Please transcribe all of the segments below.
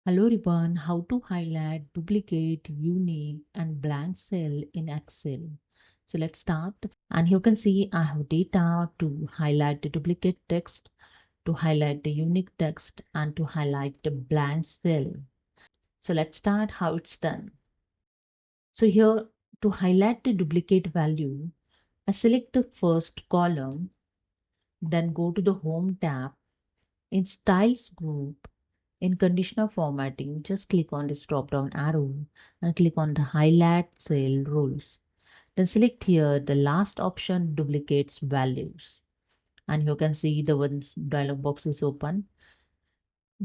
Hello everyone, how to highlight, duplicate, unique and blank cell in Excel. So let's start. And you can see I have data to highlight the duplicate text, to highlight the unique text and to highlight the blank cell. So let's start how it's done. So here to highlight the duplicate value, I select the first column, then go to the Home tab. In Styles group, in conditional formatting, just click on this drop down arrow and click on the highlight cell rules. Then select here the last option, duplicates values. And you can see the one's dialog box is open.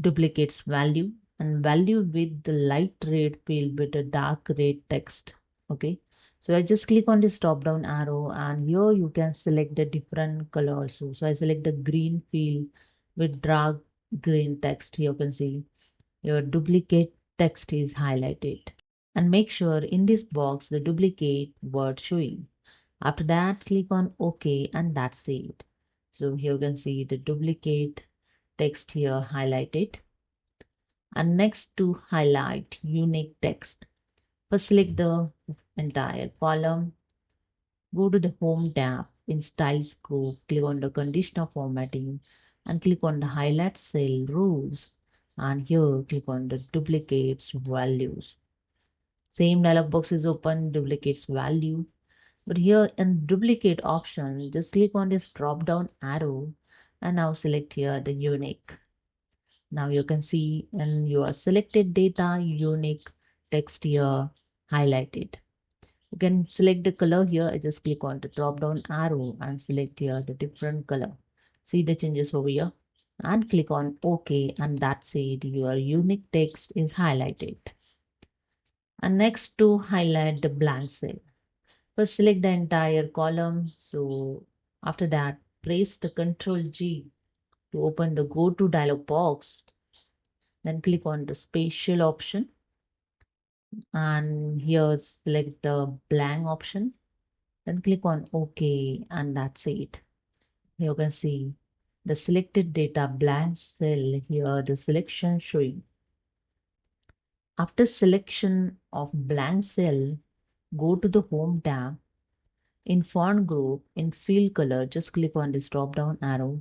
Duplicates value and value with the light red field with the dark red text. Okay. So I just click on this drop down arrow and here you can select the different color also. So I select the green field with dark green text. Here you can see your duplicate text is highlighted. And make sure in this box the duplicate word showing. After that, click on OK and that's it. So here you can see the duplicate text here highlighted. And next to highlight unique text, first select the entire column, go to the Home tab, in Styles group, click on the conditional formatting and click on the highlight cell rules, and here click on the duplicates values. Same dialog box is open, duplicates value, but here in duplicate option just click on this drop down arrow and now select here the unique. Now you can see in your selected data, unique text here highlighted. You can select the color here. I just click on the drop down arrow and select here the different color. See the changes over here and click on OK and that's it. Your unique text is highlighted. And next to highlight the blank cell. First select the entire column. So after that, press the Ctrl G to open the Go to dialog box. Then click on the spatial option and here select the blank option. Then click on OK and that's it. You can see the selected data blank cell here, the selection showing. After selection of blank cell, go to the Home tab. In font group, in field color, just click on this drop down arrow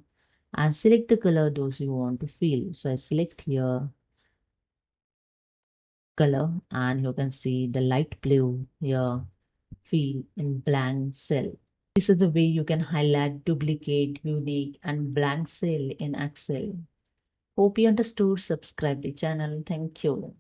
and select the color those you want to fill. So I select here color and you can see the light blue here field in blank cell. This is the way you can highlight, duplicate, unique and blank cell in Excel. Hope you understood. Subscribe the channel. Thank you.